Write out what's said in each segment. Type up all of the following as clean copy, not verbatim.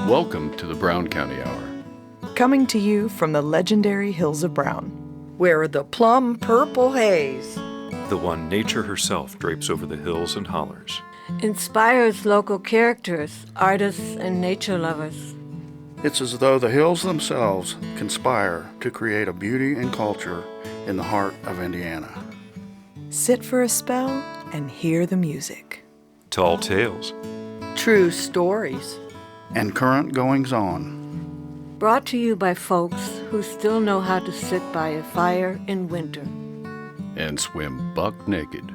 Welcome to the Brown County Hour. Coming to you from the legendary Hills of Brown, where the plum purple haze, the one nature herself drapes over the hills and hollers, inspires local characters, artists, and nature lovers. It's as though the hills themselves conspire to create a beauty and culture in the heart of Indiana. Sit for a spell and hear the music. Tall tales, true stories, and current goings-on. Brought to you by folks who still know how to sit by a fire in winter and swim buck naked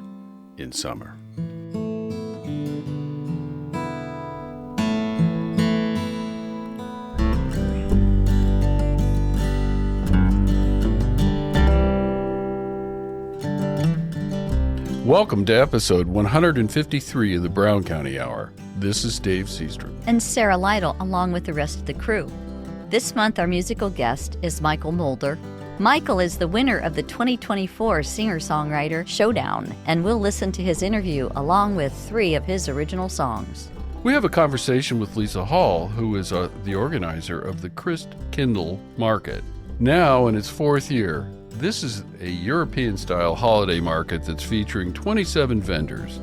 in summer. Welcome to episode 153 of the Brown County Hour. This is Dave Seastrom. And Sarah Lytle, along with the rest of the crew. This month, our musical guest is Michael Mulder. Michael is the winner of the 2024 Singer-Songwriter Showdown, and we'll listen to his interview along with 3 of his original songs. We have a conversation with Lisa Hall, who is the organizer of the Christkindl Market. Now in its 4th year, this is a European-style holiday market that's featuring 27 vendors.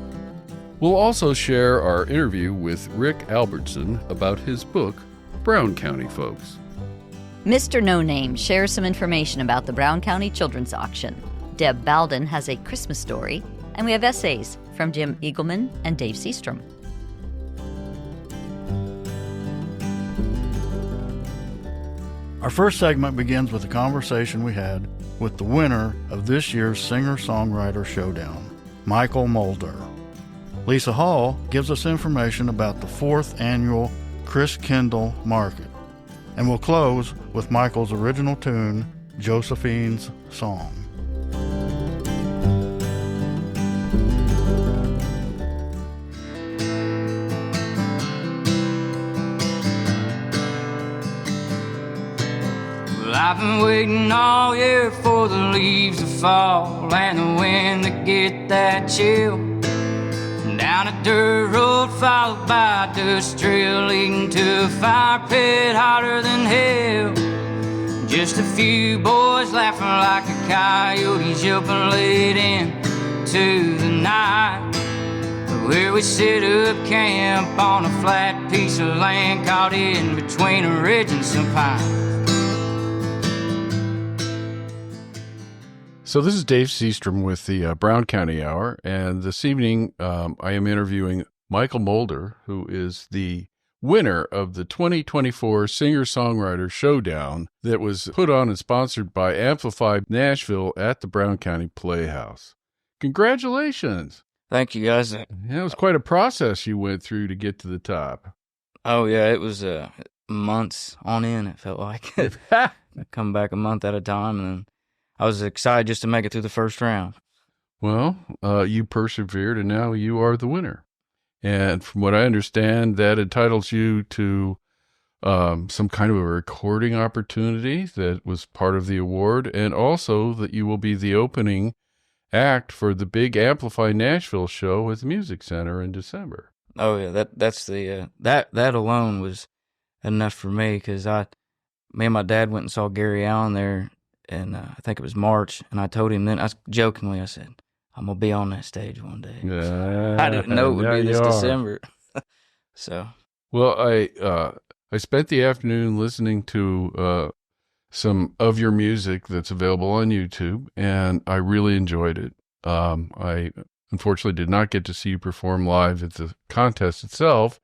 We'll also share our interview with Rick Albertson about his book, Brown County Folks. Mr. No Name shares some information about the Brown County Children's Auction. Deb Baldwin has a Christmas story, and we have essays from Jim Eagleman and Dave Seastrom. Our first segment begins with a conversation we had with the winner of this year's Singer-Songwriter Showdown, Michael Mulder. Lisa Hall gives us information about the 4th annual Christkindl Market, and we'll close with Michael's original tune, Josephine's Song. I've been waiting all year for the leaves to fall and the wind to get that chill. Down a dirt road followed by a dust trail leading to a fire pit hotter than hell. Just a few boys laughing like a coyote jumping late into the night. Where we set up camp on a flat piece of land caught in between a ridge and some pine. So this is Dave Seastrom with the Brown County Hour, and this evening I am interviewing Michael Mulder, who is the winner of the 2024 Singer-Songwriter Showdown that was put on and sponsored by Amplify Nashville at the Brown County Playhouse. Congratulations! Thank you, guys. Yeah, it was quite a process you went through to get to the top. Oh, yeah, it was months on end, it felt like. I come back a month at a time, and then I was excited just to make it through the first round. Well, you persevered, and now you are the winner. And from what I understand, that entitles you to some kind of a recording opportunity that was part of the award, and also that you will be the opening act for the big Amplify Nashville show at the Music Center in December. Oh yeah, that's the that alone was enough for me, because me and my dad went and saw Gary Allen there. And I think it was March, and I told him then, I said, I'm going to be on that stage one day. Yeah, I didn't know it would be this December. So. Well, I spent the afternoon listening to some of your music that's available on YouTube, and I really enjoyed it. I unfortunately did not get to see you perform live at the contest itself,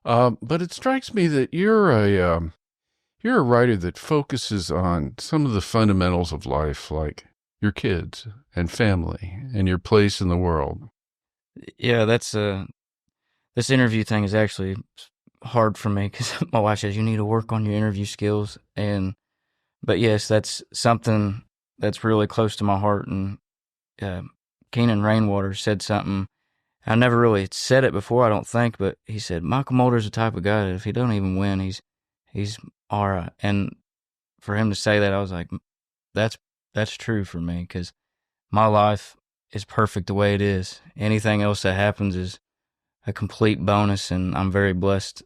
but it strikes me that you're a writer that focuses on some of the fundamentals of life, like your kids and family and your place in the world. Yeah, that's this interview thing is actually hard for me, because my wife says you need to work on your interview skills. But yes, that's something that's really close to my heart. And Keenan Rainwater said something. I never really said it before, I don't think, but he said Michael Mulder's the type of guy that if he don't even win, he's all right. And for him to say that, I was like, that's true for me, because my life is perfect the way it is. Anything else that happens is a complete bonus, and I'm very blessed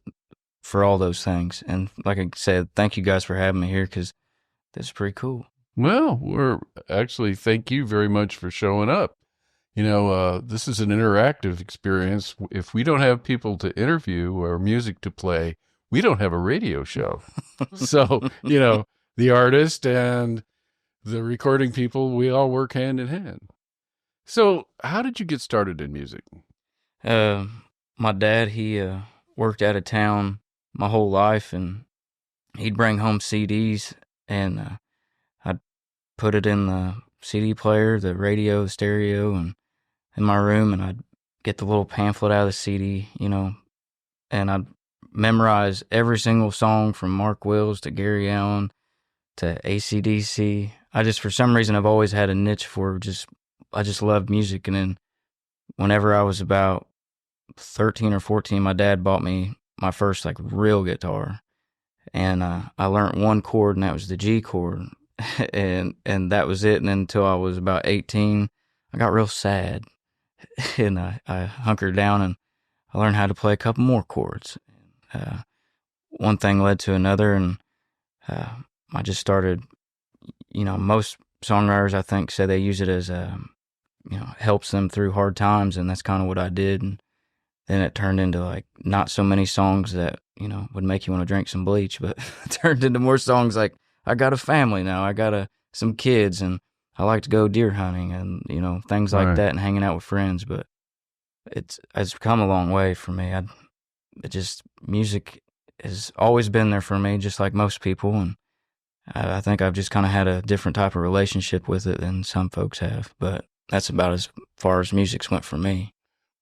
for all those things. And like I said, thank you guys for having me here because this is pretty cool. Well, thank you very much for showing up. This is an interactive experience. If we don't have people to interview or music to play, we don't have a radio show. So, the artist and the recording people, we all work hand in hand. So how did you get started in music? My dad, he worked out of town my whole life, and he'd bring home CDs, and I'd put it in the CD player, the radio, the stereo, and in my room, and I'd get the little pamphlet out of the CD, and I'd memorize every single song from Mark Wills to Gary Allen to AC/DC. For some reason, I've always had a niche for I just loved music. And then whenever I was about 13 or 14, my dad bought me my first real guitar, and I learned one chord, and that was the G chord, and that was it. And then until I was about 18, I got real sad, and I hunkered down and I learned how to play a couple more chords. One thing led to another, and I just started. Most songwriters, I think, say they use it as helps them through hard times, and that's kind of what I did. And then it turned into not so many songs that would make you want to drink some bleach, but it turned into more songs like I got a family now, I got some kids, and I like to go deer hunting, and things like that, and hanging out with friends. But it's come a long way for me. Music has always been there for me, just like most people, and I think I've just kind of had a different type of relationship with it than some folks have. But that's about as far as music's went for me.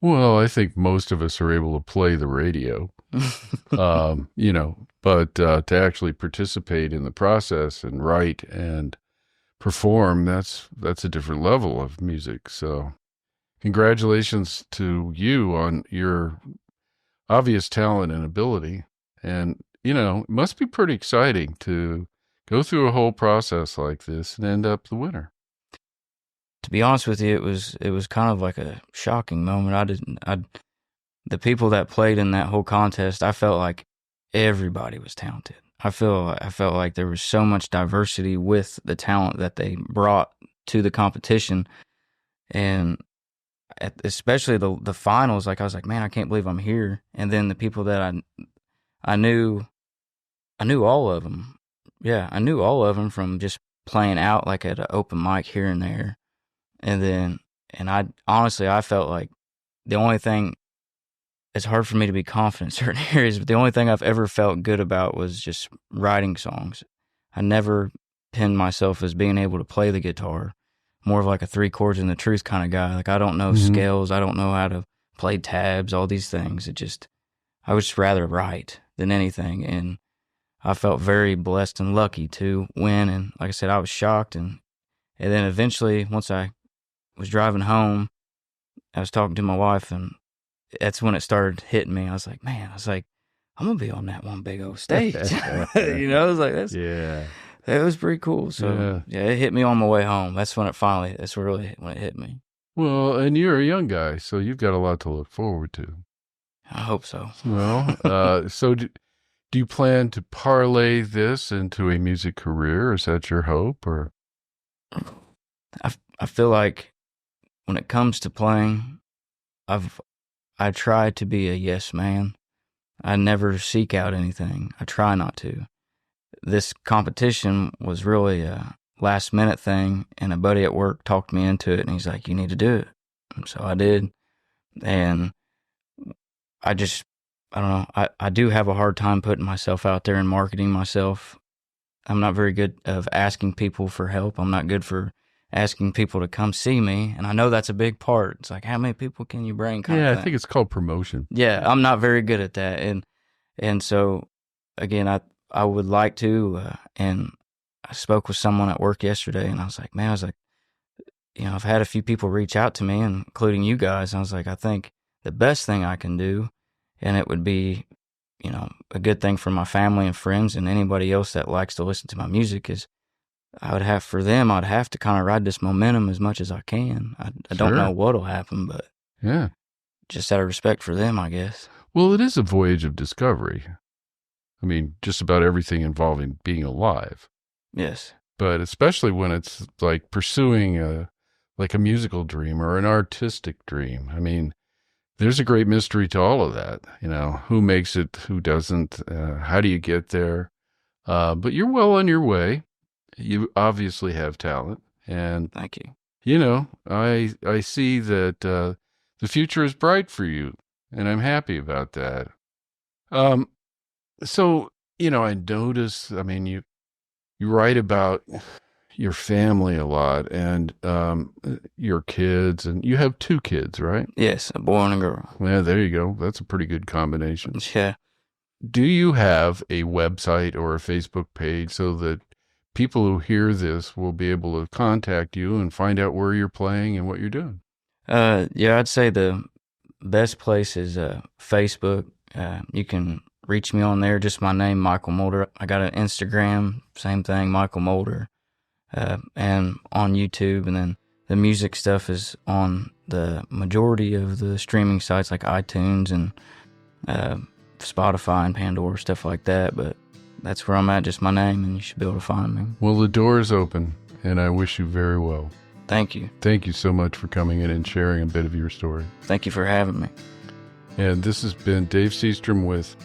Well, I think most of us are able to play the radio, but to actually participate in the process and write and perform, that's a different level of music. So congratulations to you on your obvious talent and ability. And, it must be pretty exciting to go through a whole process like this and end up the winner. To be honest with you, it was kind of like a shocking moment. The people that played in that whole contest, I felt like everybody was talented. I felt like there was so much diversity with the talent that they brought to the competition, and especially the finals. I was like, man, I can't believe I'm here. And then the people that I knew all of them. Yeah, I knew all of them from just playing out at an open mic here and there. And I honestly, I felt like the only thing, it's hard for me to be confident in certain areas, but the only thing I've ever felt good about was just writing songs. I never pinned myself as being able to play the guitar, more of a three chords and the truth kind of guy. I don't know scales. I don't know how to play tabs, all these things. I would just rather write than anything. And I felt very blessed and lucky to win. And like I said, I was shocked. And then eventually, once I was driving home, I was talking to my wife, and that's when it started hitting me. I was like, man, I'm going to be on that one big old stage. I was like, it was pretty cool. So yeah, it hit me on my way home. That's when that's really when it hit me. Well, and you're a young guy, so you've got a lot to look forward to. I hope so. Well, so do you plan to parlay this into a music career? Is that your hope, or? I feel like when it comes to playing, I try to be a yes man. I never seek out anything. I try not to. This competition was really a last minute thing, and a buddy at work talked me into it, and he's like, you need to do it. And so I did. And I don't know. I do have a hard time putting myself out there and marketing myself. I'm not very good of asking people for help. I'm not good for asking people to come see me. And I know that's a big part. It's like, how many people can you bring? I think it's called promotion. Yeah, I'm not very good at that. And so, again, I would like to, and I spoke with someone at work yesterday, and I was like, I've had a few people reach out to me, including you guys. And I was like, I think the best thing I can do, and it would be, a good thing for my family and friends and anybody else that likes to listen to my music, is I'd have to kind of ride this momentum as much as I can. I don't know what'll happen, but just out of respect for them, I guess. Well, it is a voyage of discovery. I mean, just about everything involving being alive. Yes. But especially when it's like pursuing a musical dream or an artistic dream. I mean, there's a great mystery to all of that. Who makes it, who doesn't, how do you get there? But you're well on your way. You obviously have talent, and Thank you. I see that the future is bright for you, and I'm happy about that. So I notice. I mean, you write about your family a lot, and your kids, and you have 2 kids, right? Yes, a boy and a girl. Yeah, there you go. That's a pretty good combination. Yeah. Do you have a website or a Facebook page so that people who hear this will be able to contact you and find out where you're playing and what you're doing? Yeah, I'd say the best place is Facebook. You can reach me on there, just my name, Michael Mulder. I got an Instagram, same thing, Michael Mulder, and on YouTube. And then the music stuff is on the majority of the streaming sites like iTunes and Spotify and Pandora, stuff like that. But that's where I'm at, just my name, and you should be able to find me. Well, the door is open, and I wish you very well. Thank you. Thank you so much for coming in and sharing a bit of your story. Thank you for having me. And this has been Dave Seastrom with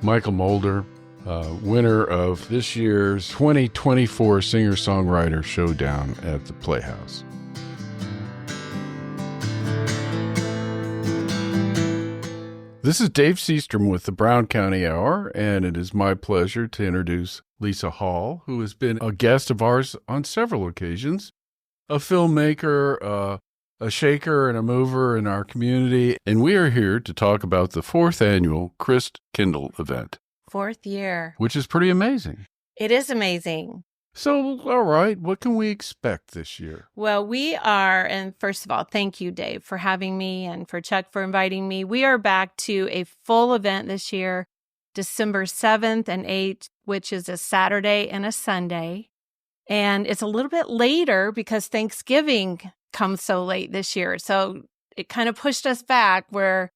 Michael Mulder, winner of this year's 2024 Singer-Songwriter Showdown at the Playhouse. This is Dave Seastrom with the Brown County Hour, and it is my pleasure to introduce Lisa Hall, who has been a guest of ours on several occasions, a filmmaker, a shaker and a mover in our community, and we are here to talk about the 4th annual Christkindl event. 4th year. Which is pretty amazing. It is amazing. So, all right, what can we expect this year? Well, we are, and first of all, thank you, Dave, for having me and for Chuck for inviting me. We are back to a full event this year, December 7th and 8th, which is a Saturday and a Sunday. And it's a little bit later because Thanksgiving comes so late this year. So it kind of pushed us back where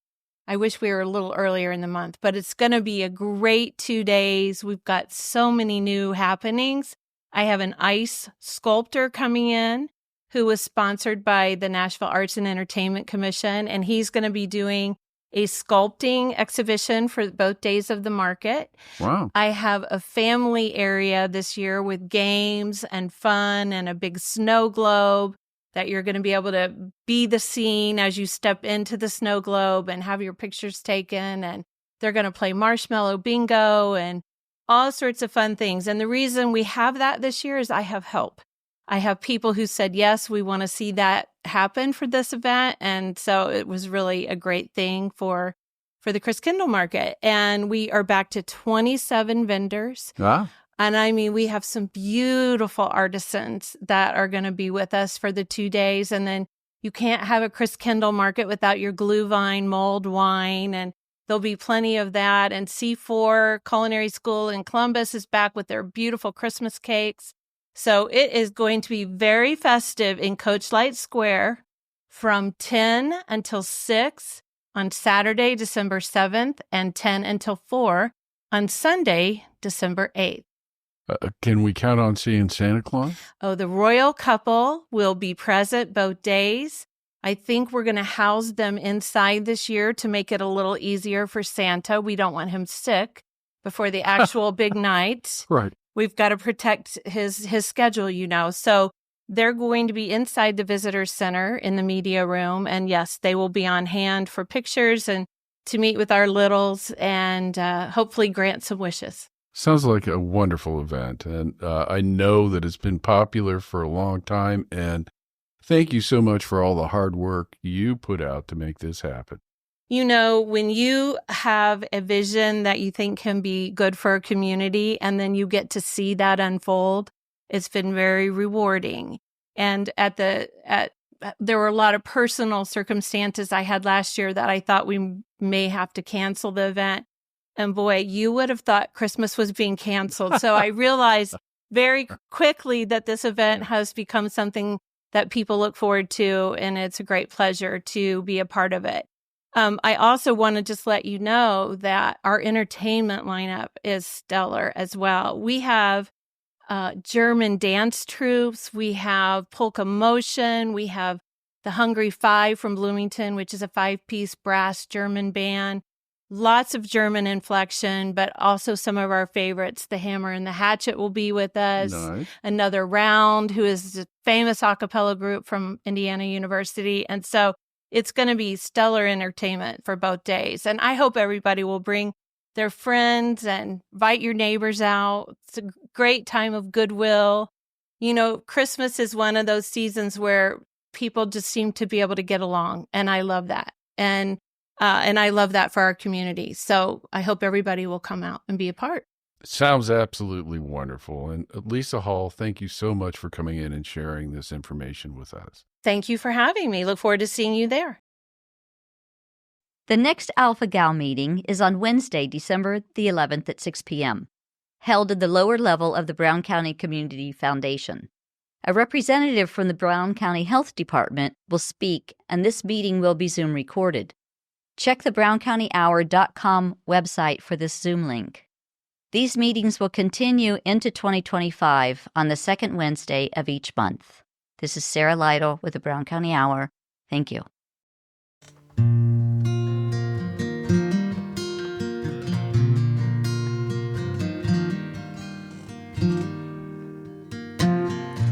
I wish we were a little earlier in the month, but it's going to be a great 2 days. We've got so many new happenings. I have an ice sculptor coming in who was sponsored by the Nashville Arts and Entertainment Commission, and he's going to be doing a sculpting exhibition for both days of the market. Wow. I have a family area this year with games and fun and a big snow globe that you're going to be able to be the scene as you step into the snow globe and have your pictures taken. And they're going to play marshmallow bingo and all sorts of fun things. And the reason we have that this year is I have help. I have people who said, yes, we want to see that happen for this event. And so it was really a great thing for the Christkindl market. And we are back to 27 vendors. Ah. And I mean, we have some beautiful artisans that are going to be with us for the 2 days. And then you can't have a Christkindl market without your glühwein, mulled wine, and there'll be plenty of that. And C4 Culinary School in Columbus is back with their beautiful Christmas cakes. So it is going to be very festive in Coach Light Square from 10 until 6 on Saturday, December 7th, and 10 until 4 on Sunday, December 8th. Can we count on seeing Santa Claus? Oh, the royal couple will be present both days. I think we're going to house them inside this year to make it a little easier for Santa. We don't want him sick before the actual big night. Right. We've got to protect his schedule, you know. So they're going to be inside the visitor center in the media room. And yes, they will be on hand for pictures and to meet with our littles and hopefully grant some wishes. Sounds like a wonderful event. And I know that it's been popular for a long time. And thank you so much for all the hard work you put out to make this happen. You know, when you have a vision that you think can be good for a community and then you get to see that unfold, it's been very rewarding. And there were a lot of personal circumstances I had last year that I thought we may have to cancel the event. And boy, you would have thought Christmas was being canceled. So I realized very quickly that this event has become something that people look forward to, and it's a great pleasure to be a part of it. I also want to just let you know that our entertainment lineup is stellar as well. We have German dance troops, we have Polka Motion, we have the Hungry Five from Bloomington, which is a 5-piece brass German band. Lots of German inflection, but also some of our favorites. The Hammer and the Hatchet will be with us. Nice. Another Round, who is a famous a cappella group from Indiana University. And so it's going to be stellar entertainment for both days. And I hope everybody will bring their friends and invite your neighbors out. It's a great time of goodwill. You know, Christmas is one of those seasons where people just seem to be able to get along. And I love that. And I love that for our community. So I hope everybody will come out and be a part. Sounds absolutely wonderful. And Lisa Hall, thank you so much for coming in and sharing this information with us. Thank you for having me. Look forward to seeing you there. The next Alpha Gal meeting is on Wednesday, December the 11th at 6 p.m., held at the lower level of the Brown County Community Foundation. A representative from the Brown County Health Department will speak, and this meeting will be Zoom recorded. Check the browncountyhour.com website for this Zoom link. These meetings will continue into 2025 on the second Wednesday of each month. This is Sarah Lytle with the Brown County Hour. Thank you.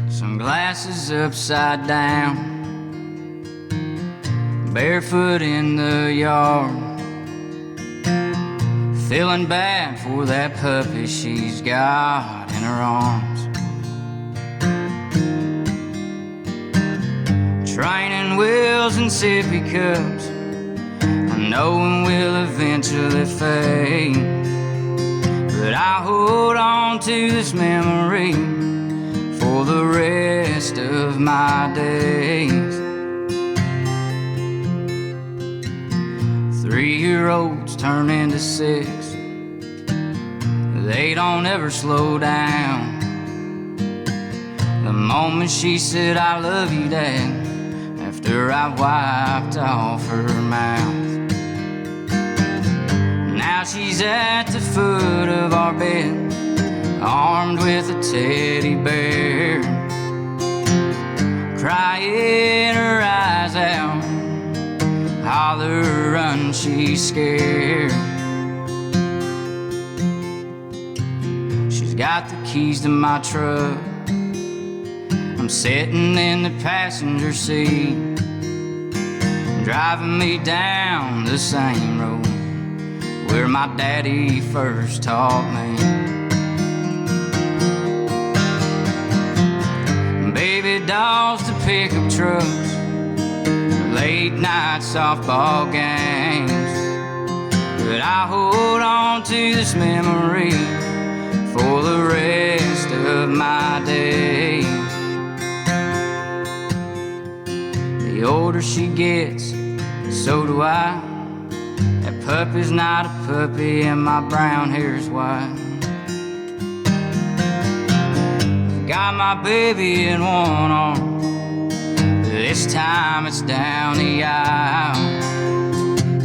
Sunglasses upside down, barefoot in the yard, feeling bad for that puppy she's got in her arms. Training wheels and sippy cups, knowing we'll eventually fade, but I hold on to this memory for the rest of my days. 3-year-olds turn into 6. They don't ever slow down. The moment she said, "I love you, Dad," after I wiped off her mouth. Now she's at the foot of our bed, armed with a teddy bear, crying her eyes out, holler, run, she's scared. She's got the keys to my truck, I'm sitting in the passenger seat, driving me down the same road where my daddy first taught me. Baby dolls to pickup trucks, late night softball games, but I hold on to this memory for the rest of my days. The older she gets, so do I. That puppy's not a puppy and my brown hair's white. Got my baby in one arm, this time it's down the aisle.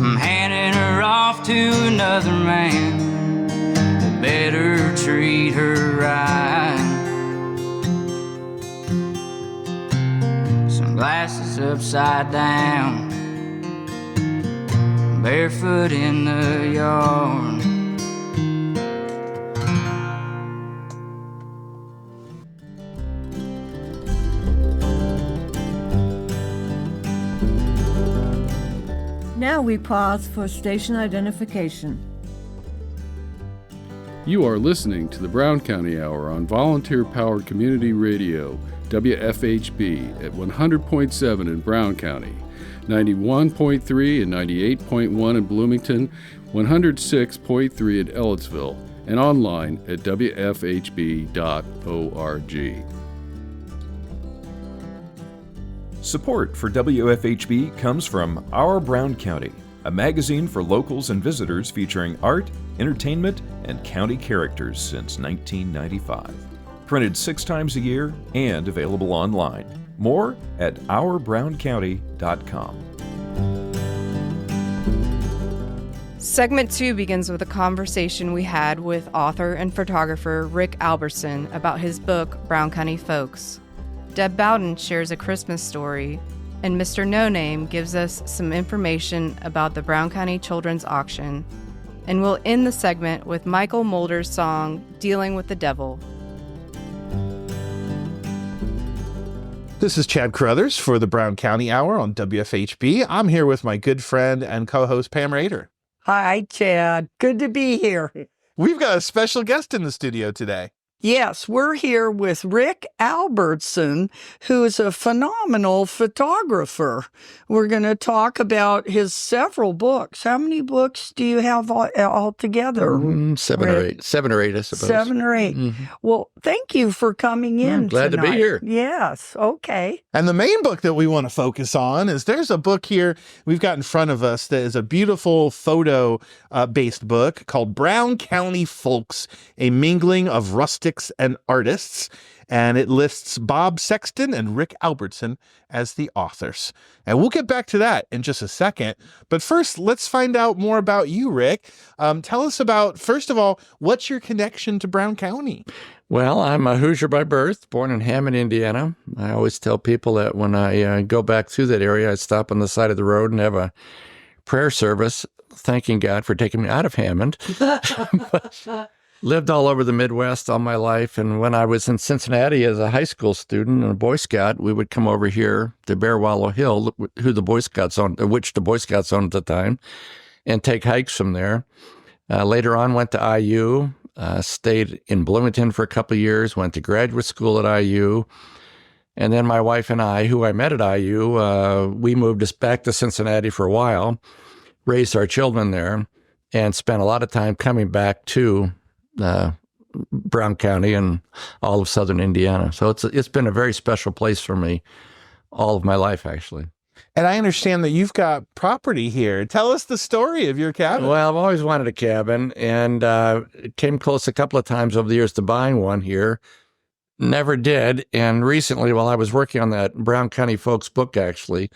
I'm handing her off to another man that better treat her right. Sunglasses upside down, barefoot in the yard. Now we pause for station identification. You are listening to the Brown County Hour on volunteer-powered community radio, WFHB, at 100.7 in Brown County, 91.3 and 98.1 in Bloomington, 106.3 in Ellettsville, and online at wfhb.org. Support for WFHB comes from Our Brown County, a magazine for locals and visitors featuring art, entertainment, and county characters since 1995. Printed 6 times a year and available online. More at ourbrowncounty.com. Segment 2 begins with a conversation we had with author and photographer Rick Albertson about his book, Brown County Folks. Deb Bowden shares a Christmas story, and Mr. No Name gives us some information about the Brown County Children's Auction. And we'll end the segment with Michael Mulder's song, Dealing with the Devil. This is Chad Carruthers for the Brown County Hour on WFHB. I'm here with my good friend and co-host Pam Rader. Hi, Chad. Good to be here. We've got a special guest in the studio today. Yes, we're here with Rick Albertson, who is a phenomenal photographer. We're going to talk about his several books. How many books do you have altogether? Seven or eight, I suppose. 7 or 8. Mm-hmm. Well, thank you for coming in glad tonight. to be here. Yes, okay. And the main book that we want to focus on is there's a book here we've got in front of us that is a beautiful photo-based book called Brown County Folks, a mingling of rustics and artists. And it lists Bob Sexton and Rick Albertson as the authors. And we'll get back to that in just a second. But first, let's find out more about you, Rick. Tell us about, first of all, what's your connection to Brown County? Well, I'm a Hoosier by birth, born in Hammond, Indiana. I always tell people that when I go back through that area, I stop on the side of the road and have a prayer service, thanking God for taking me out of Hammond. Lived all over the Midwest all my life, and when I was in Cincinnati as a high school student and a Boy Scout, we would come over here to Bear Wallow Hill, which the Boy Scouts owned at the time, and take hikes from there. Later on, went to IU, stayed in Bloomington for a couple of years, went to graduate school at IU, and then my wife and I, who I met at IU, we moved us back to Cincinnati for a while, raised our children there, and spent a lot of time coming back to Brown County and all of southern Indiana. So it's been a very special place for me all of my life, actually. And I understand that you've got property here. Tell us the story of your cabin. Well, I've always wanted a cabin, and came close a couple of times over the years to buying one here. Never did. And recently, while I was working on that Brown County Folks book, actually,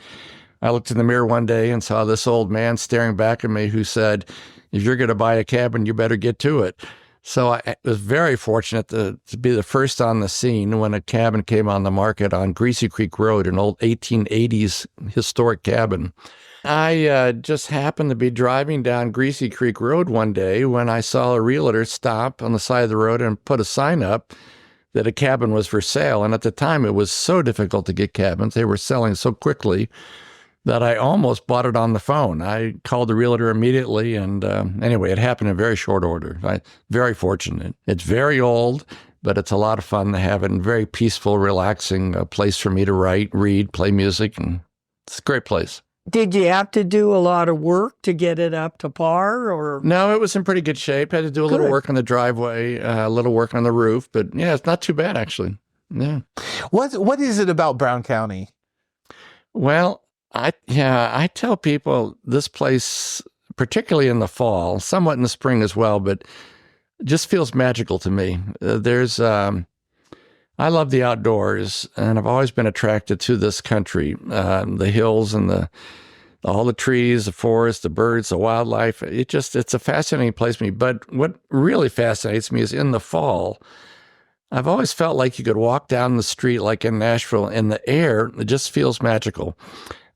I looked in the mirror one day and saw this old man staring back at me who said, "If you're going to buy a cabin, you better get to it." So I was very fortunate to be the first on the scene when a cabin came on the market on Greasy Creek Road, an old 1880s historic cabin. I just happened to be driving down Greasy Creek Road one day when I saw a realtor stop on the side of the road and put a sign up that a cabin was for sale. And at the time, it was so difficult to get cabins. They were selling so quickly that I almost bought it on the phone. I called the realtor immediately, and anyway, it happened in very short order. Very fortunate. It's very old, but it's a lot of fun to have it, and very peaceful, relaxing place for me to write, read, play music, and it's a great place. Did you have to do a lot of work to get it up to par, or? No, it was in pretty good shape. Had to do a little work on the driveway, a little work on the roof, but yeah, it's not too bad, actually. Yeah. What is it about Brown County? Well, I tell people this place, particularly in the fall, somewhat in the spring as well, but just feels magical to me. I love the outdoors, and I've always been attracted to this country, the hills and all the trees, the forest, the birds, the wildlife. It's a fascinating place to me. But what really fascinates me is in the fall, I've always felt like you could walk down the street like in Nashville, and the air, it just feels magical.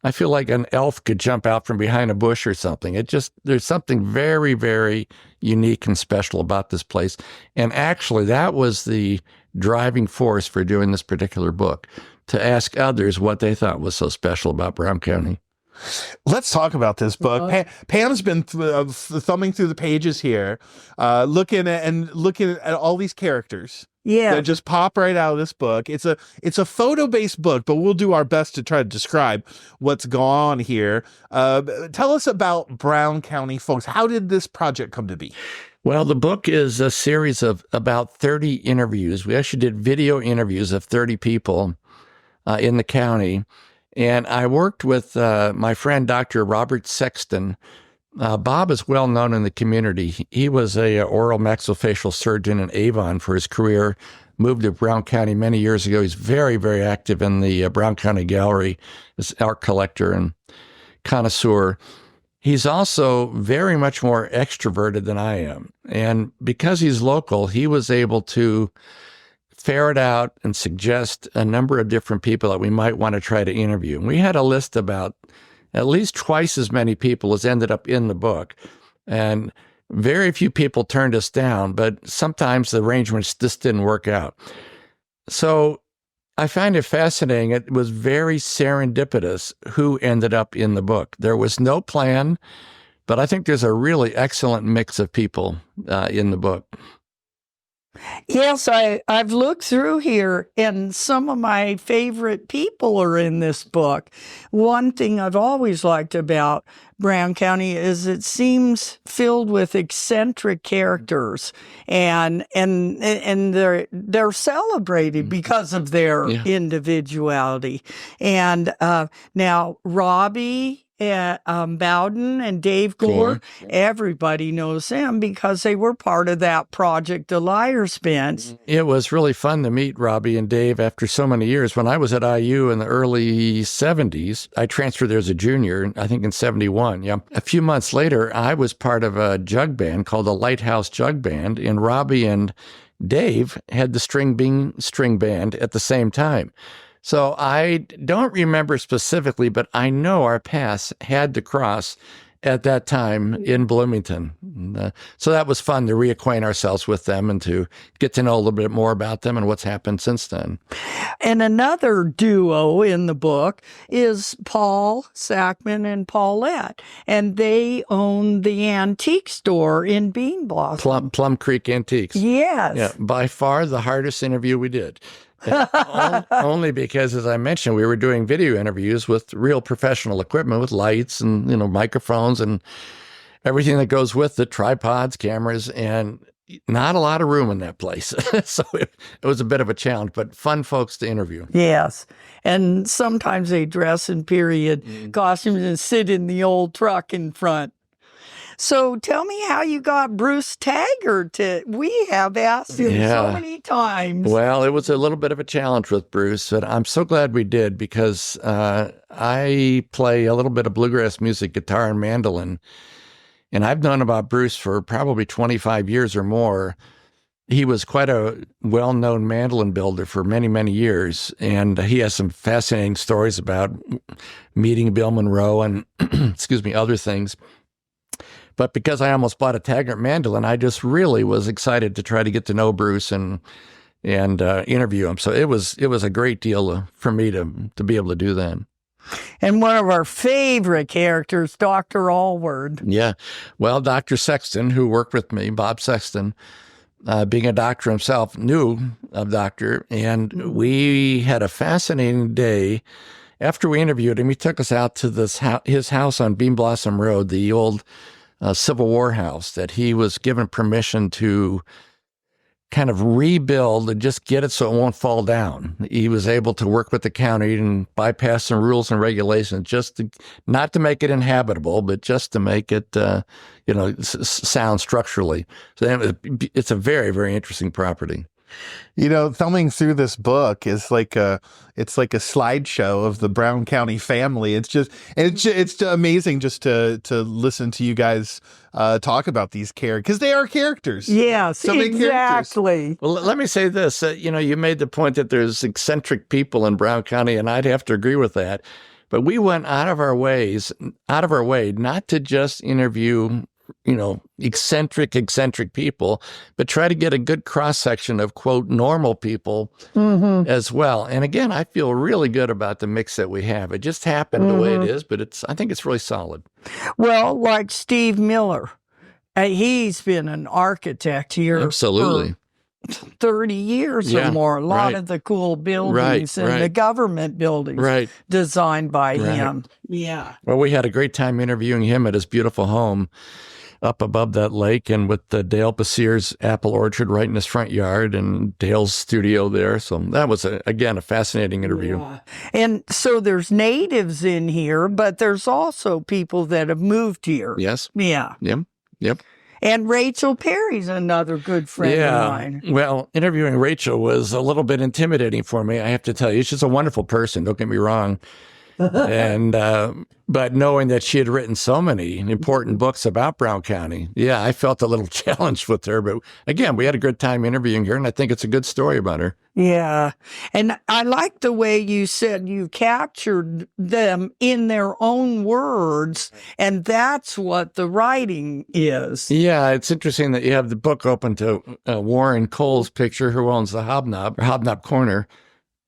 I feel like an elf could jump out from behind a bush or something. There's something very, very unique and special about this place. And actually, that was the driving force for doing this particular book, to ask others what they thought was so special about Brown County. Let's talk about this book. Pam's been thumbing through the pages here, looking at all these characters. Yeah, that just pop right out of this book. It's a photo-based book, but we'll do our best to try to describe what's going on here. Tell us about Brown County Folks. How did this project come to be? Well, the book is a series of about 30 interviews. We actually did video interviews of 30 people in the county. And I worked with my friend, Dr. Robert Sexton. Bob is well known in the community. He was a oral maxillofacial surgeon in Avon for his career, moved to Brown County many years ago. He's very, very active in the Brown County Gallery as art collector and connoisseur. He's also very much more extroverted than I am. And because he's local, he was able to ferret out and suggest a number of different people that we might want to try to interview. And we had a list about at least twice as many people as ended up in the book. And very few people turned us down, but sometimes the arrangements just didn't work out. So I find it fascinating. It was very serendipitous who ended up in the book. There was no plan, but I think there's a really excellent mix of people in the book. Yes, I've looked through here, and some of my favorite people are in this book. One thing I've always liked about Brown County is it seems filled with eccentric characters, and they're celebrated because of their individuality. And now Robbie Bowden and Dave Gore, everybody knows them because they were part of that project, The Liar's Bench. It was really fun to meet Robbie and Dave after so many years. When I was at IU in the early 70s, I transferred there as a junior, I think in 71. Yeah. A few months later, I was part of a jug band called the Lighthouse Jug Band, and Robbie and Dave had the string band at the same time. So I don't remember specifically, but I know our paths had to cross at that time in Bloomington. So that was fun to reacquaint ourselves with them and to get to know a little bit more about them and what's happened since then. And another duo in the book is Paul Sackman and Paulette, and they own the antique store in Bean Blossom. Plum Creek Antiques. Yes. Yeah, by far the hardest interview we did. Only because, as I mentioned, we were doing video interviews with real professional equipment with lights and, microphones and everything that goes with it, tripods, cameras, and not a lot of room in that place. So it was a bit of a challenge, but fun folks to interview. Yes. And sometimes they dress in period costumes and sit in the old truck in front. So tell me how you got Bruce Taggart we have asked him so many times. Well, it was a little bit of a challenge with Bruce, but I'm so glad we did because I play a little bit of bluegrass music, guitar and mandolin. And I've known about Bruce for probably 25 years or more. He was quite a well-known mandolin builder for many, many years. And he has some fascinating stories about meeting Bill Monroe and, other things. But because I almost bought a Taggart mandolin, I just really was excited to try to get to know Bruce and interview him. So it was a great deal for me to be able to do that. And one of our favorite characters, Dr. Allward. Yeah. Well, Dr. Sexton, who worked with me, Bob Sexton, being a doctor himself, knew of Doctor. And we had a fascinating day. After we interviewed him, he took us out to his house on Bean Blossom Road, the old Civil War house that he was given permission to kind of rebuild and just get it so it won't fall down. He was able to work with the county and bypass some rules and regulations not to make it inhabitable, but just to make it, sound structurally. So it's a very, very interesting property. Thumbing through this book is like a slideshow of the Brown County family. It's amazing just to listen to you guys talk about these characters because they are characters. Yes, exactly. Well, let me say this. You made the point that there's eccentric people in Brown County, and I'd have to agree with that. But we went out of our way not to just interview eccentric people, but try to get a good cross-section of, quote, normal people as well. And again, I feel really good about the mix that we have. It just happened the way it is, but I think it's really solid. Well, like Steve Miller, he's been an architect here. Absolutely. 30 years or more. A lot of the cool buildings and the government buildings designed by him. Yeah. Well, we had a great time interviewing him at his beautiful home up above that lake and with the Dale Basir's apple orchard right in his front yard and Dale's studio there. So that was, again, a fascinating interview. Yeah. And so there's natives in here, but there's also people that have moved here. Yes. Yeah. Yep. And Rachel Perry's another good friend of mine. Well, interviewing Rachel was a little bit intimidating for me, I have to tell you. She's a wonderful person, don't get me wrong. And but knowing that she had written so many important books about Brown County, yeah, I felt a little challenged with her. But again, we had a good time interviewing her, and I think it's a good story about her. Yeah. And I like the way you said you captured them in their own words, and that's what the writing is. Yeah, it's interesting that you have the book open to Warren Cole's picture, who owns the Hobnob Corner.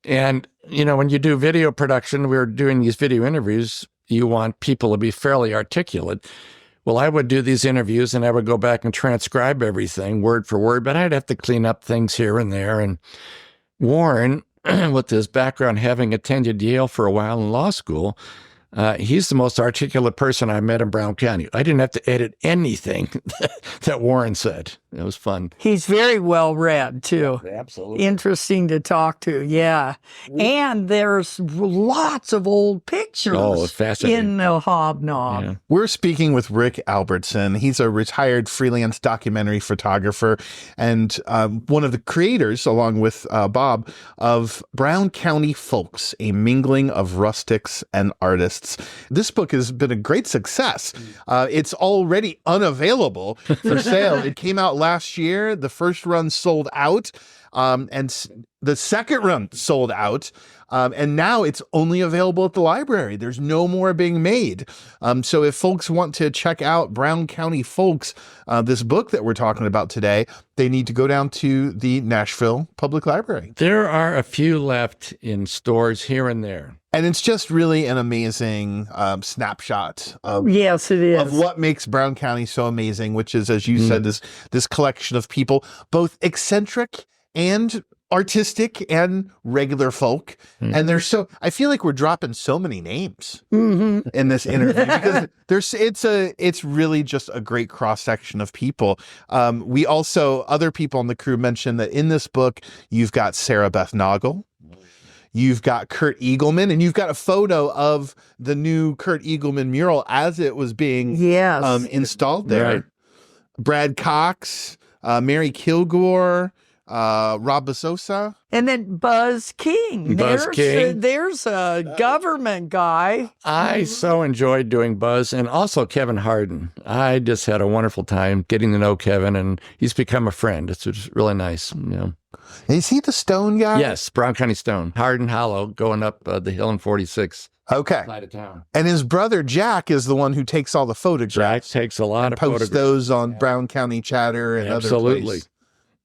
And, when you do video production, we were doing these video interviews, you want people to be fairly articulate. Well, I would do these interviews and I would go back and transcribe everything word for word, but I'd have to clean up things here and there. And Warren, with his background having attended Yale for a while in law school, he's the most articulate person I met in Brown County. I didn't have to edit anything that Warren said. It was fun. He's very well read, too. Absolutely. Interesting to talk to, yeah. And there's lots of old pictures in the Hobnob. Yeah. We're speaking with Rick Albertson. He's a retired freelance documentary photographer and one of the creators, along with Bob, of Brown County Folks, a mingling of rustics and artists. This book has been a great success. It's already unavailable for sale. It came out last year. The first run sold out, and the second run sold out. And now it's only available at the library. There's no more being made. So if folks want to check out Brown County Folks, this book that we're talking about today, they need to go down to the Nashville Public Library. There are a few left in stores here and there. And it's just really an amazing snapshot of, yes, it is. of what makes Brown County so amazing, which is, as you said, this collection of people, both eccentric and artistic and regular folk. And I feel like we're dropping so many names in this interview because it's really just a great cross section of people. We also, other people on the crew mentioned that in this book, you've got Sarah Beth Noggle. You've got Kurt Eagleman, and you've got a photo of the new Kurt Eagleman mural as it was being installed there. Right. Brad Cox, Mary Kilgore, Rob Basosa. And then Buzz King. King. There's a government guy. I so enjoyed doing Buzz, and also Kevin Harden. I just had a wonderful time getting to know Kevin, and he's become a friend. It's just really nice. Is he the Stone guy? Yes, Brown County Stone. Hardin Hollow, going up the hill in 46. Okay. Side of town. And his brother Jack is the one who takes all the photographs. Jack takes a lot of posts photographs. those on Brown County Chatter and Absolutely. other places.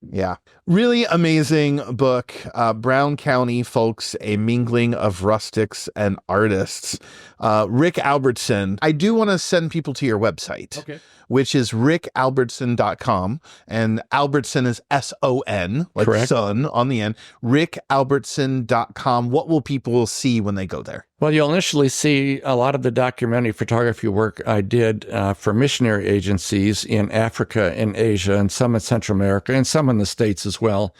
Yeah. Really amazing book. Brown County Folks, a mingling of rustics and artists. Rick Albertson. I do want to send people to your website, which is rickalbertson.com. And Albertson is S-O-N, like Correct. son on the end. rickalbertson.com. What will people see when they go there? Well, you'll initially see a lot of the documentary photography work I did for missionary agencies in Africa and Asia, and some in Central America, and some in the States as well.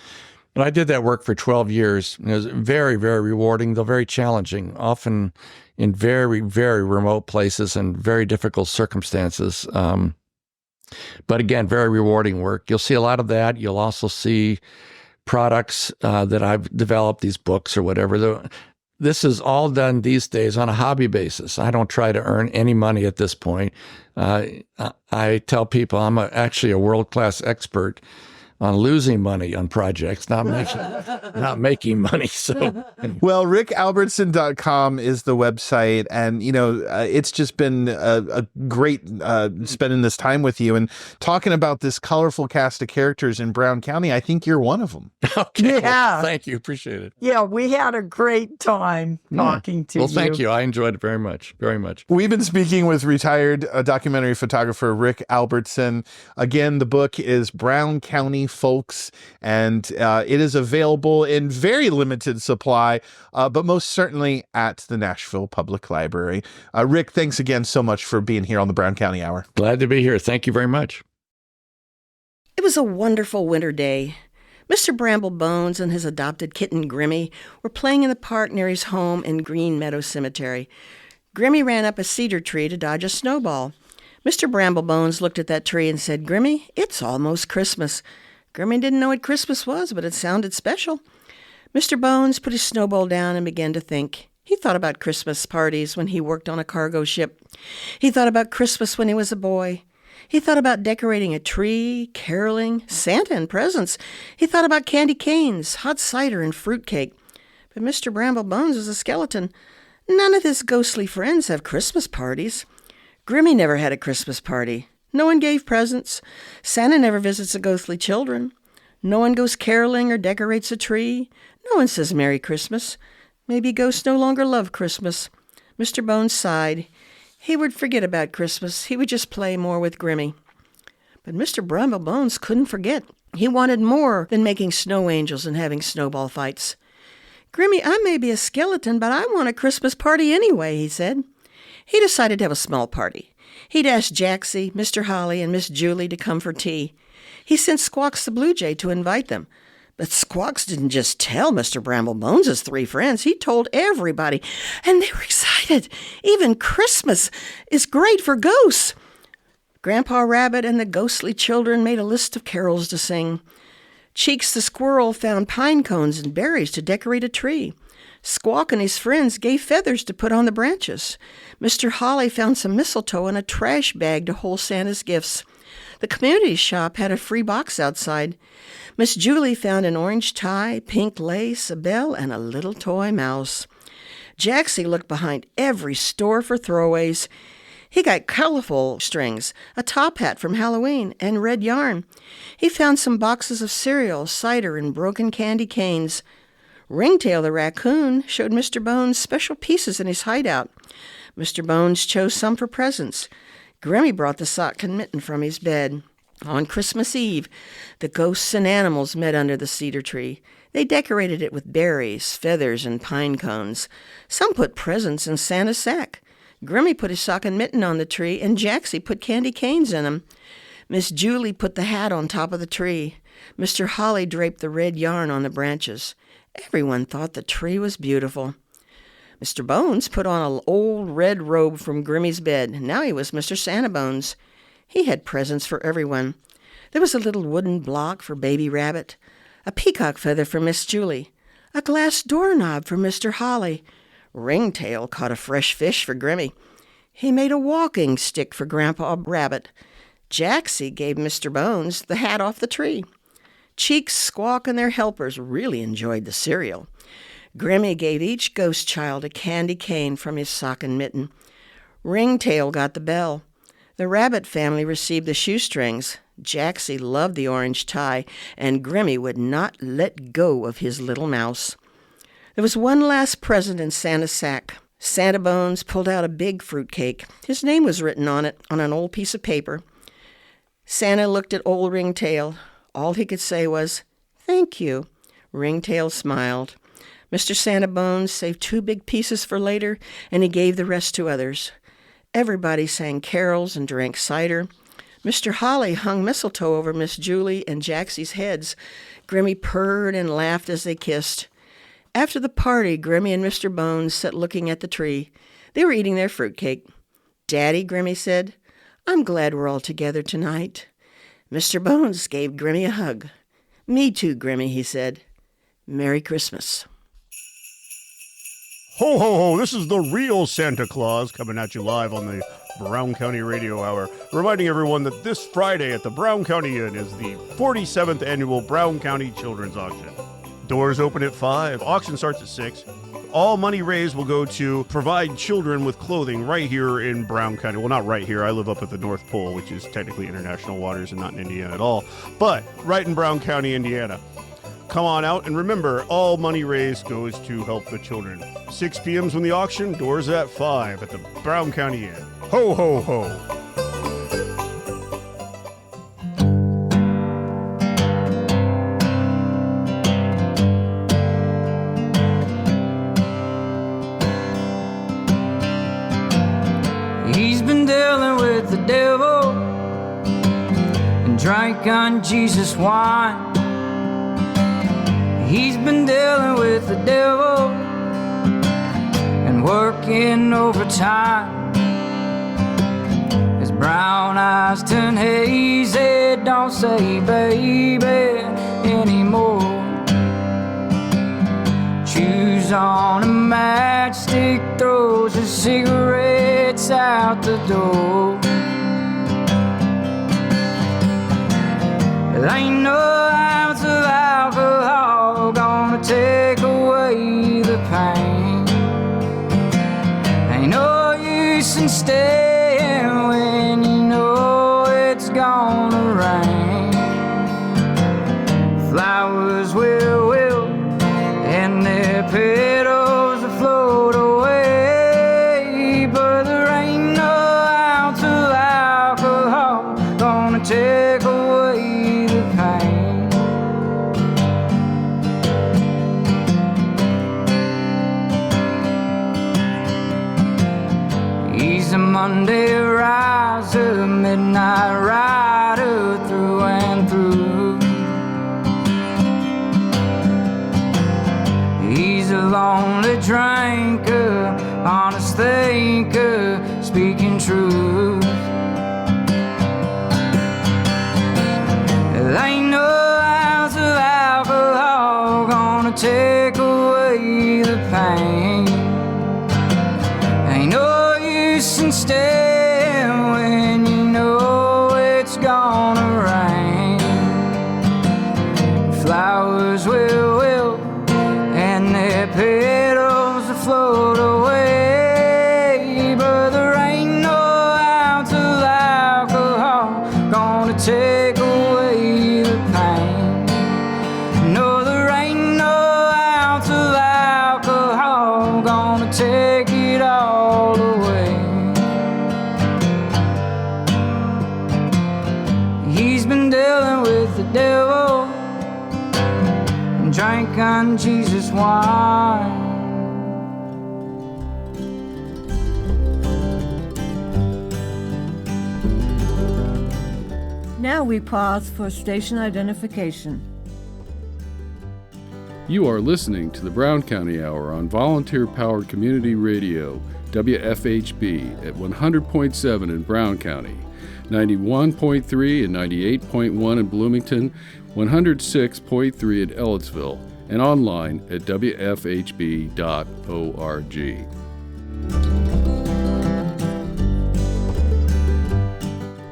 And I did that work for 12 years. It was very, very rewarding, though very challenging, often in very, very remote places and very difficult circumstances. But again, very rewarding work. You'll see a lot of that. You'll also see products that I've developed, these books or whatever. This is all done these days on a hobby basis. I don't try to earn any money at this point. I tell people I'm actually a world-class expert on losing money on projects, not making money. So, well, rickalbertson.com is the website. And, it's just been a great spending this time with you and talking about this colorful cast of characters in Brown County. I think you're one of them. Okay. Yeah. Well, thank you. Appreciate it. Yeah, we had a great time talking to you. Well, thank you. I enjoyed it very much. Very much. We've been speaking with retired documentary photographer Rick Albertson. Again, the book is Brown County Folks, and it is available in very limited supply, but most certainly at the Nashville Public Library. Rick, thanks again so much for being here on the Brown County Hour. Glad to be here. Thank you very much. It was a wonderful winter day. Mr. Bramble Bones and his adopted kitten Grimmy were playing in the park near his home in Green Meadow Cemetery. Grimmy ran up a cedar tree to dodge a snowball. Mr. Bramble Bones looked at that tree and said, "Grimmy, it's almost Christmas." Grimmy didn't know what Christmas was, but it sounded special. Mr. Bones put his snowball down and began to think. He thought about Christmas parties when he worked on a cargo ship. He thought about Christmas when he was a boy. He thought about decorating a tree, caroling, Santa and presents. He thought about candy canes, hot cider, and fruitcake. But Mr. Bramblebones is a skeleton. None of his ghostly friends have Christmas parties. Grimmy never had a Christmas party. No one gave presents. Santa never visits the ghostly children. No one goes caroling or decorates a tree. No one says Merry Christmas. Maybe ghosts no longer love Christmas. Mr. Bones sighed. He would forget about Christmas. He would just play more with Grimmy. But Mr. Bramblebones couldn't forget. He wanted more than making snow angels and having snowball fights. Grimmy, I may be a skeleton, but I want a Christmas party anyway, he said. He decided to have a small party. He'd asked Jaxie, Mr. Holly, and Miss Julie to come for tea. He sent Squawks the Blue Jay to invite them. But Squawks didn't just tell Mr. Bramblebones' 3 friends. He told everybody, and they were excited. Even Christmas is great for ghosts. Grandpa Rabbit and the ghostly children made a list of carols to sing. Cheeks the squirrel found pine cones and berries to decorate a tree. Squawk and his friends gave feathers to put on the branches. Mr. Holly found some mistletoe and a trash bag to hold Santa's gifts. The community shop had a free box outside. Miss Julie found an orange tie, pink lace, a bell, and a little toy mouse. Jaxie looked behind every store for throwaways. He got colorful strings, a top hat from Halloween, and red yarn. He found some boxes of cereal, cider, and broken candy canes. Ringtail the raccoon showed Mr. Bones special pieces in his hideout. Mr. Bones chose some for presents. Grimmy brought the sock and mitten from his bed. On Christmas Eve, the ghosts and animals met under the cedar tree. They decorated it with berries, feathers, and pine cones. Some put presents in Santa's sack. Grimmy put his sock and mitten on the tree, and Jaxie put candy canes in them. Miss Julie put the hat on top of the tree. Mr. Holly draped the red yarn on the branches. Everyone thought the tree was beautiful. Mr. Bones put on an old red robe from Grimmy's bed. Now he was Mr. Santa Bones. He had presents for everyone. There was a little wooden block for Baby Rabbit, a peacock feather for Miss Julie, a glass doorknob for Mr. Holly. Ringtail caught a fresh fish for Grimmy. He made a walking stick for Grandpa Rabbit. Jaxie gave Mr. Bones the hat off the tree. Cheeks, Squawk, and their helpers really enjoyed the cereal. Grimmy gave each ghost child a candy cane from his sock and mitten. Ringtail got the bell. The rabbit family received the shoestrings. Jaxie loved the orange tie, and Grimmy would not let go of his little mouse. There was one last present in Santa's sack. Santa Bones pulled out a big fruitcake. His name was written on it on an old piece of paper. Santa looked at old Ringtail. All he could say was, "Thank you." Ringtail smiled. Mr. Santa Bones saved 2 big pieces for later, and he gave the rest to others. Everybody sang carols and drank cider. Mr. Holly hung mistletoe over Miss Julie and Jaxie's heads. Grimmy purred and laughed as they kissed. After the party, Grimmy and Mr. Bones sat looking at the tree. They were eating their fruitcake. "Daddy," Grimmy said, "I'm glad we're all together tonight." Mr. Bones gave Grimmy a hug. "Me too, Grimmy," he said. "Merry Christmas." Ho, ho, ho, this is the real Santa Claus coming at you live on the Brown County Radio Hour, reminding everyone that this Friday at the Brown County Inn is the 47th Annual Brown County Children's Auction. Doors open at 5, auction starts at 6. All money raised will go to provide children with clothing right here in Brown County. Well, not right here. I live up at the North Pole, which is technically international waters and not in Indiana at all, but right in Brown County, Indiana. Come on out, and remember, all money raised goes to help the children. 6 p.m.'s when the auction, doors at 5 at the Brown County Inn. Ho, ho, ho. He's been dealing with the devil and drank on Jesus' wine. He's been dealing with the devil and working overtime. His brown eyes turn hazy, don't say baby anymore. Choose chews on a matchstick, throws his cigarettes out the door. There ain't no ounce of alcohol gonna take away the pain. Ain't no use in staying when you know it's gonna rain. Flowers will wilt and their petals will float away, but there ain't no ounce of alcohol gonna take away the pain. He's a Monday riser, midnight rider through and through. He's a lonely drinker, honest thinker, speaking truth. There ain't no ounce of alcohol gonna take away the pain. Ain't no use in staying when you know it's gonna rain. Flowers will wilt and their petals will float away, but there ain't no ounce of alcohol gonna take away the pain. No, there ain't no ounce of alcohol gonna take it all away. He's been dealing with the devil and drank on Jesus' wine. Now we pause for station identification. You are listening to the Brown County Hour on volunteer-powered community radio, WFHB, at 100.7 in Brown County, 91.3 and 98.1 in Bloomington, 106.3 at Ellettsville, and online at wfhb.org.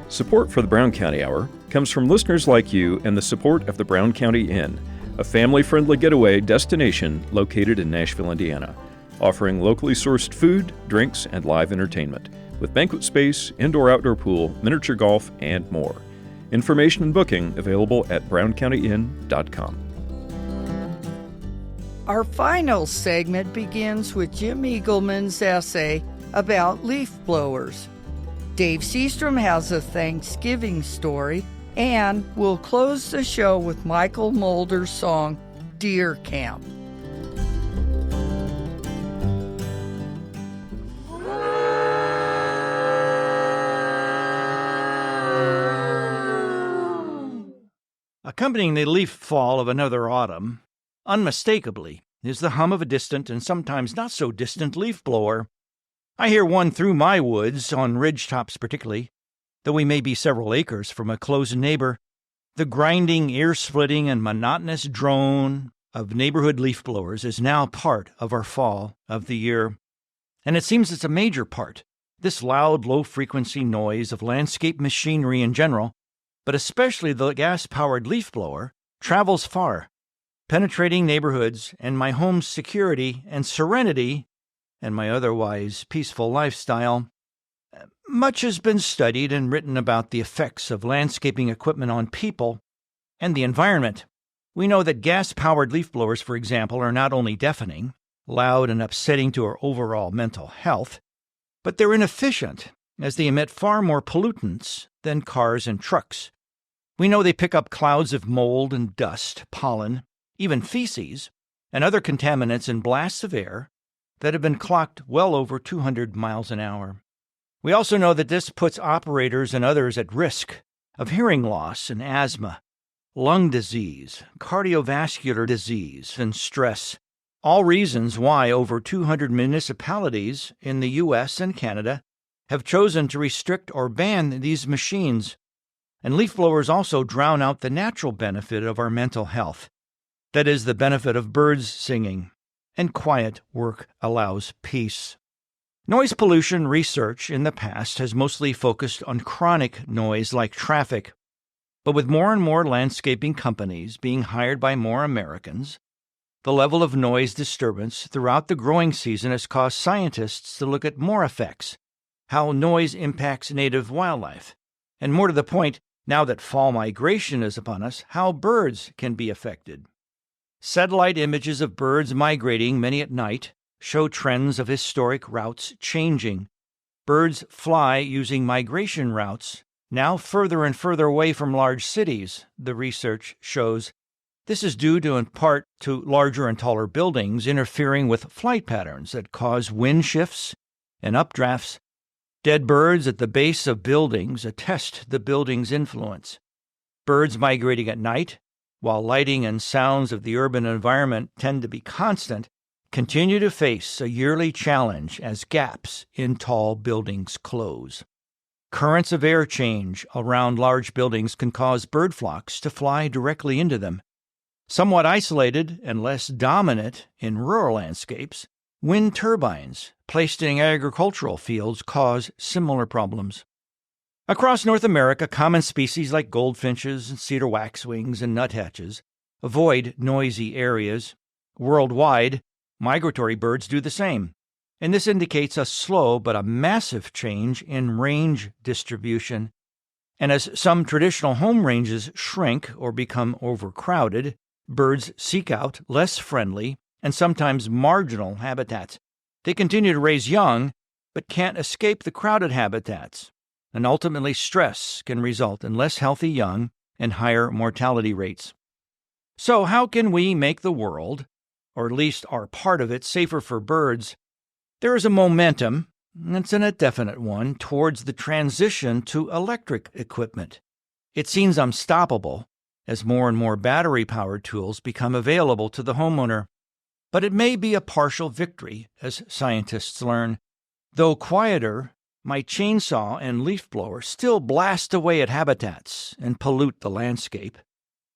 Support for the Brown County Hour comes from listeners like you and the support of the Brown County Inn, a family-friendly getaway destination located in Nashville, Indiana, offering locally sourced food, drinks, and live entertainment, with banquet space, indoor-outdoor pool, miniature golf, and more. Information and booking available at browncountyin.com. Our final segment begins with Jim Eagleman's essay about leaf blowers. Dave Seastrom has a Thanksgiving story, and we'll close the show with Michael Mulder's song, Deer Camp. Accompanying the leaf fall of another autumn, unmistakably, is the hum of a distant and sometimes not so distant leaf blower. I hear one through my woods, on ridge tops particularly, though we may be several acres from a close neighbor. The grinding, ear-splitting, and monotonous drone of neighborhood leaf blowers is now part of our fall of the year. And it seems it's a major part, this loud, low-frequency noise of landscape machinery in general, but especially the gas-powered leaf blower, travels far, penetrating neighborhoods and my home's security and serenity and my otherwise peaceful lifestyle. Much has been studied and written about the effects of landscaping equipment on people and the environment. We know that gas-powered leaf blowers, for example, are not only deafening, loud, and upsetting to our overall mental health, but they're inefficient as they emit far more pollutants than cars and trucks. We know they pick up clouds of mold and dust, pollen, even feces, and other contaminants in blasts of air that have been clocked well over 200 miles an hour. We also know that this puts operators and others at risk of hearing loss and asthma, lung disease, cardiovascular disease, and stress, all reasons why over 200 municipalities in the U.S. and Canada have chosen to restrict or ban these machines. And leaf blowers also drown out the natural benefit of our mental health, that is, the benefit of birds singing. and quiet work allows peace. Noise pollution research in the past has mostly focused on chronic noise like traffic, but with more and more landscaping companies being hired by more Americans, the level of noise disturbance throughout the growing season has caused scientists to look at more effects, how noise impacts native wildlife, and more to the point, now that fall migration is upon us, how birds can be affected. Satellite images of birds migrating, many at night, show trends of historic routes changing. Birds fly using migration routes, now further and further away from large cities, the research shows. This is due in part to larger and taller buildings interfering with flight patterns that cause wind shifts and updrafts. Dead birds at the base of buildings attest the building's influence. Birds migrating at night, while lighting and sounds of the urban environment tend to be constant, continue to face a yearly challenge as gaps in tall buildings close. Currents of air change around large buildings can cause bird flocks to fly directly into them. Somewhat isolated and less dominant in rural landscapes, wind turbines placed in agricultural fields cause similar problems. Across North America, common species like goldfinches and cedar waxwings and nuthatches avoid noisy areas. Worldwide, migratory birds do the same, and this indicates a slow but a massive change in range distribution. And as some traditional home ranges shrink or become overcrowded, birds seek out less friendly and sometimes marginal habitats. They continue to raise young, but can't escape the crowded habitats, and ultimately stress can result in less healthy young and higher mortality rates. So how can we make the world, or at least our part of it, safer for birds? There is a momentum, and it's an indefinite one, towards the transition to electric equipment. It seems unstoppable as more and more battery-powered tools become available to the homeowner. But it may be a partial victory, as scientists learn. Though quieter, my chainsaw and leaf blower still blast away at habitats and pollute the landscape,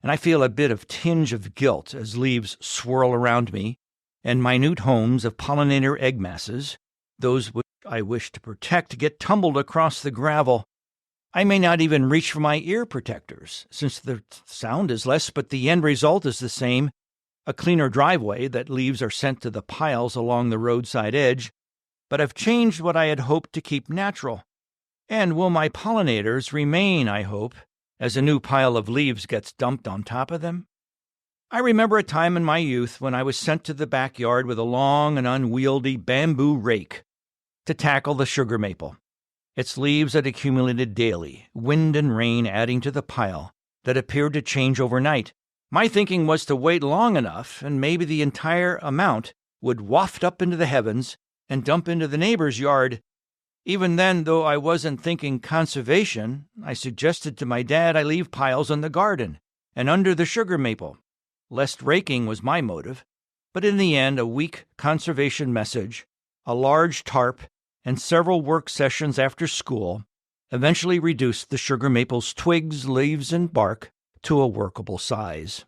and I feel a bit of tinge of guilt as leaves swirl around me and minute homes of pollinator egg masses, those which I wish to protect, get tumbled across the gravel. I may not even reach for my ear protectors, since the sound is less, but the end result is the same, a cleaner driveway that leaves are sent to the piles along the roadside edge, but I've changed what I had hoped to keep natural. And will my pollinators remain, I hope, as a new pile of leaves gets dumped on top of them? I remember a time in my youth when I was sent to the backyard with a long and unwieldy bamboo rake to tackle the sugar maple. Its leaves had accumulated daily, wind and rain adding to the pile that appeared to change overnight. My thinking was to wait long enough, and maybe the entire amount would waft up into the heavens and dump into the neighbor's yard. Even then, though I wasn't thinking conservation, I suggested to my dad I leave piles in the garden and under the sugar maple. Lest raking was my motive, but in the end, a weak conservation message, a large tarp, and several work sessions after school eventually reduced the sugar maple's twigs, leaves, and bark to a workable size.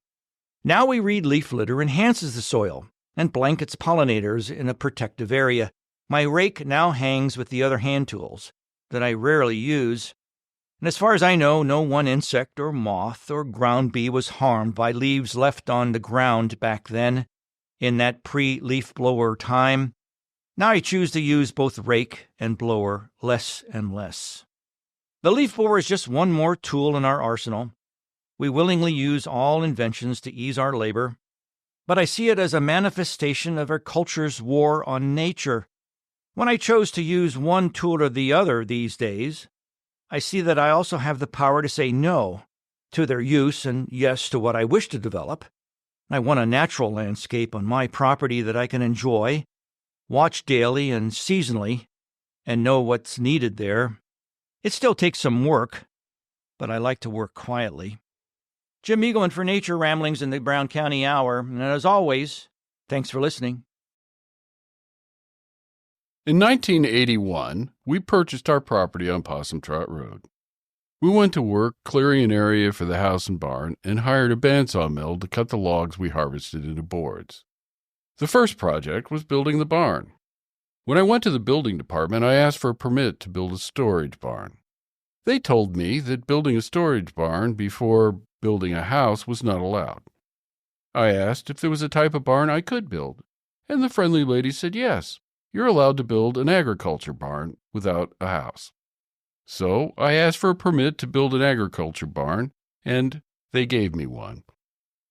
Now we read leaf litter enhances the soil and blankets pollinators in a protective area. My rake now hangs with the other hand tools that I rarely use, and as far as I know, no one insect or moth or ground bee was harmed by leaves left on the ground back then, in that pre-leaf blower time. Now I choose to use both rake and blower less and less. The leaf blower is just one more tool in our arsenal. We willingly use all inventions to ease our labor, but I see it as a manifestation of our culture's war on nature. When I chose to use one tool or the other these days, I see that I also have the power to say no to their use and yes to what I wish to develop. I want a natural landscape on my property that I can enjoy, watch daily and seasonally, and know what's needed there. It still takes some work, but I like to work quietly. Jim Eagleman for Nature Ramblings in the Brown County Hour, and as always, thanks for listening. In 1981, we purchased our property on Possum Trot Road. We went to work clearing an area for the house and barn and hired a bandsaw mill to cut the logs we harvested into boards. The first project was building the barn. When I went to the building department, I asked for a permit to build a storage barn. They told me that building a storage barn before building a house was not allowed. I asked if there was a type of barn I could build, and the friendly lady said yes, you're allowed to build an agriculture barn without a house. So I asked for a permit to build an agriculture barn, and they gave me one.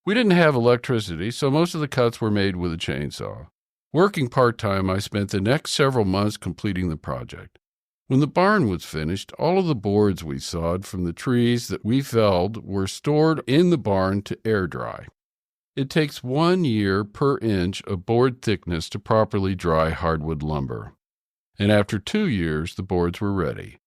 We didn't have electricity, so most of the cuts were made with a chainsaw. Working part-time, I spent the next several months completing the project. When the barn was finished, all of the boards we sawed from the trees that we felled were stored in the barn to air dry. It takes 1 year per inch of board thickness to properly dry hardwood lumber. And after 2 years, the boards were ready.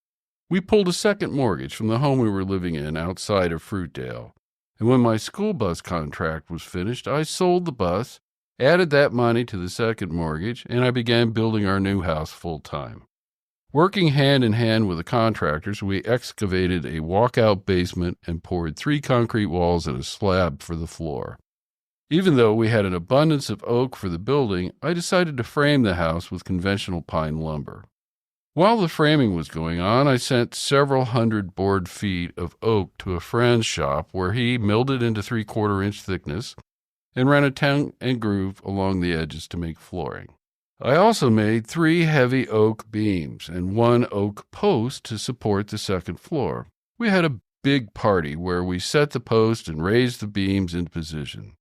We pulled a second mortgage from the home we were living in outside of Fruitdale. And when my school bus contract was finished, I sold the bus, added that money to the second mortgage, and I began building our new house full-time. Working hand in hand with the contractors, we excavated a walkout basement and poured 3 concrete walls and a slab for the floor. Even though we had an abundance of oak for the building, I decided to frame the house with conventional pine lumber. While the framing was going on, I sent several hundred board feet of oak to a friend's shop where he milled it into 3/4 inch thickness and ran a tongue and groove along the edges to make flooring. I also made 3 heavy oak beams and 1 oak post to support the second floor. We had a big party where we set the post and raised the beams into position.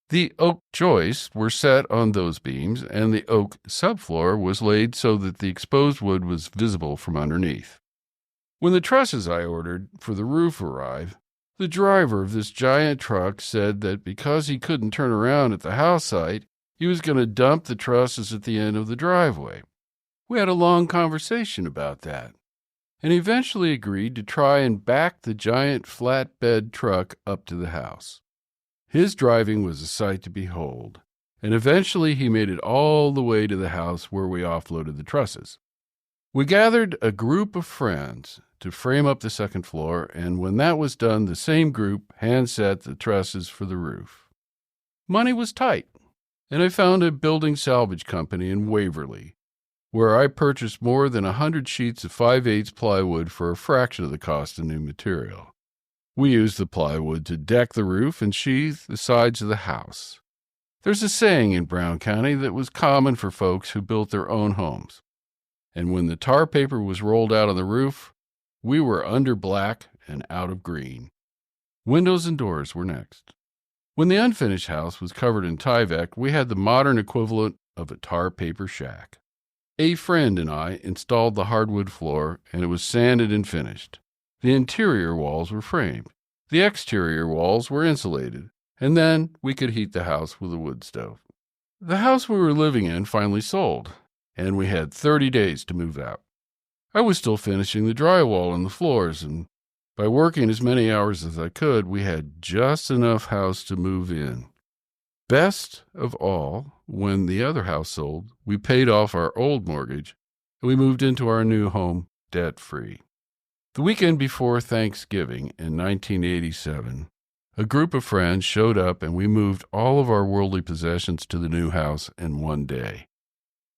The oak joists were set on those beams, and the oak subfloor was laid so that the exposed wood was visible from underneath. When the trusses I ordered for the roof arrived, the driver of this giant truck said that because he couldn't turn around at the house site, he was going to dump the trusses at the end of the driveway. We had a long conversation about that, and eventually agreed to try and back the giant flatbed truck up to the house. His driving was a sight to behold, and eventually he made it all the way to the house where we offloaded the trusses. We gathered a group of friends to frame up the second floor, and when that was done, the same group hand-set the trusses for the roof. Money was tight, and I found a building salvage company in Waverly, where I purchased more than 100 sheets of 5/8 plywood for a fraction of the cost of new material. We used the plywood to deck the roof and sheathe the sides of the house. There's a saying in Brown County that was common for folks who built their own homes. And when the tar paper was rolled out on the roof, we were under black and out of green. Windows and doors were next. When the unfinished house was covered in Tyvek, we had the modern equivalent of a tar paper shack. A friend and I installed the hardwood floor, and it was sanded and finished. The interior walls were framed. The exterior walls were insulated, and then we could heat the house with a wood stove. The house we were living in finally sold, and we had 30 days to move out. I was still finishing the drywall and the floors, and by working as many hours as I could, we had just enough house to move in. Best of all, when the other house sold, we paid off our old mortgage, and we moved into our new home debt-free. The weekend before Thanksgiving in 1987, a group of friends showed up and we moved all of our worldly possessions to the new house in one day.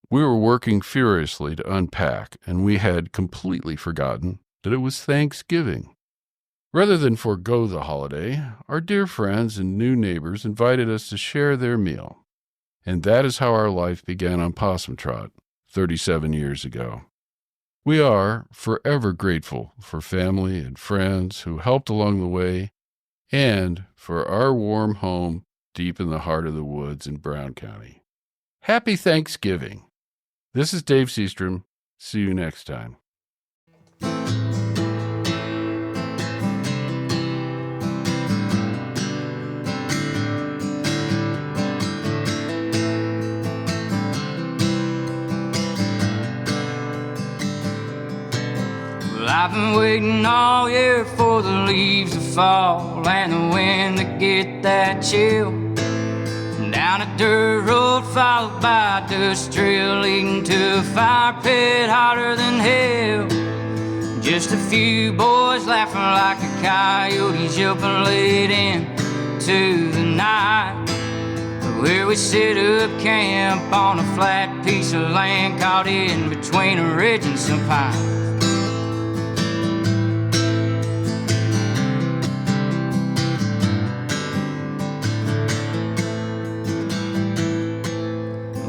We were working furiously to unpack, and we had completely forgotten that it was Thanksgiving. Rather than forego the holiday, our dear friends and new neighbors invited us to share their meal. And that is how our life began on Possum Trot 37 years ago. We are forever grateful for family and friends who helped along the way, and for our warm home deep in the heart of the woods in Brown County. Happy Thanksgiving! This is Dave Seastrom. See you next time. I've been waiting all year for the leaves to fall and the wind to get that chill. Down a dirt road followed by a dust trail leading to a fire pit hotter than hell. Just a few boys laughing like a coyote yelping late into the night. where we set up camp on a flat piece of land caught in between a ridge and some pines.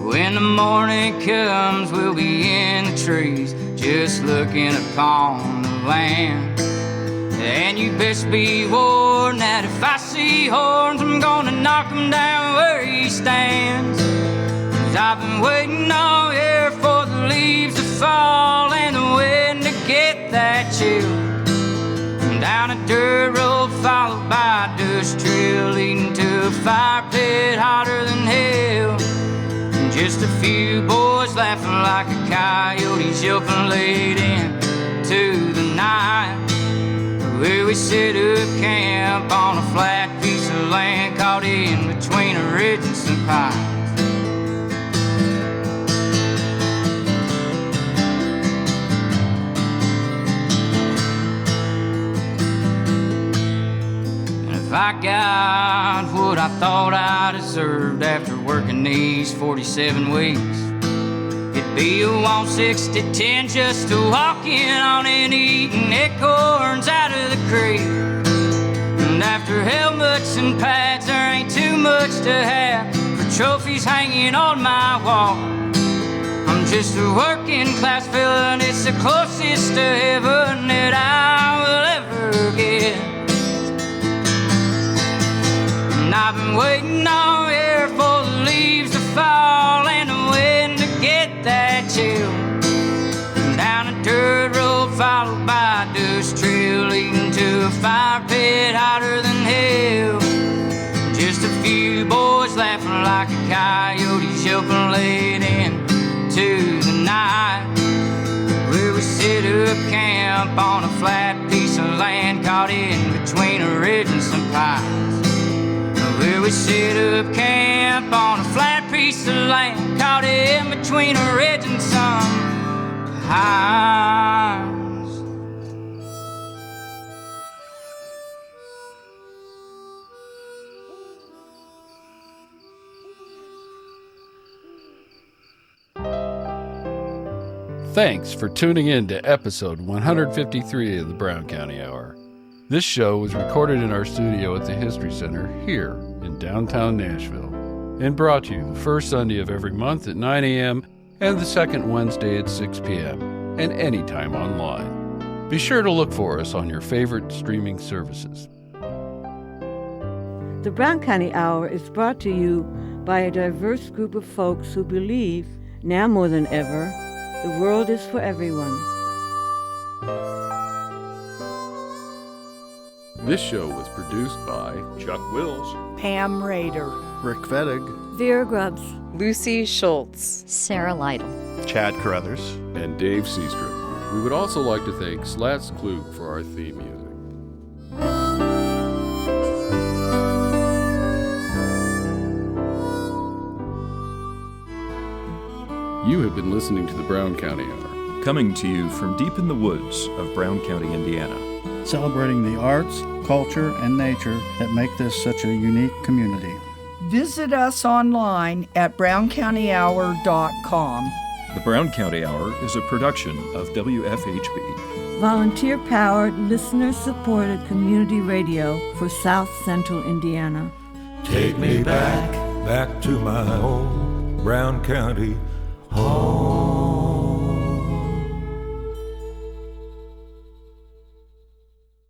When the morning comes, we'll be in the trees, just looking upon the land. And you best be warned that if I see horns, I'm gonna knock him down where he stands. 'Cause I've been waiting all year for the leaves to fall and the wind to get that chill. Down a dirt road followed by a dust trail leading to a fire pit hotter than hell. Just a few boys laughing like a coyote yelping late into the night, where we set up camp on a flat piece of land caught in between a ridge and some pines. If I got what I thought I deserved after working these 47 weeks, it'd be a 160-10 just to walk in on and eating acorns out of the creek. And after helmets and pads, there ain't too much to have for trophies hanging on my wall. I'm just a working class fella, and it's the closest to heaven that I will ever get. And I've been waiting all year for the leaves to fall and the wind to get that chill. Down a dirt road followed by a dust trail leading to a fire pit hotter than hell. Just a few boys laughing like a coyote yelping late into the night, where we set up camp on a flat piece of land caught in between a ridge and some pines. Where we set up camp on a flat piece of land caught in between a ridge and some pines. Thanks for tuning in to episode 153 of the Brown County Hour. This show was recorded in our studio at the History Center here in downtown Nashville and brought to you the first Sunday of every month at 9 a.m. and the second Wednesday at 6 p.m. and anytime online. Be sure to look for us on your favorite streaming services. The Brown County Hour is brought to you by a diverse group of folks who believe, now more than ever, the world is for everyone. This show was produced by Chuck Wills, Pam Rader, Rick Fettig, Vera Grubbs, Lucy Schultz, Sarah Lytle, Chad Carruthers, and Dave Seastrom. We would also like to thank Slats Klug for our theme music. You have been listening to the Brown County Hour, coming to you from deep in the woods of Brown County, Indiana. celebrating the arts, culture, and nature that make this such a unique community. Visit us online at browncountyhour.com. The Brown County Hour is a production of WFHB. Volunteer-powered, listener-supported community radio for South Central Indiana. Take me back to my home, Brown County home.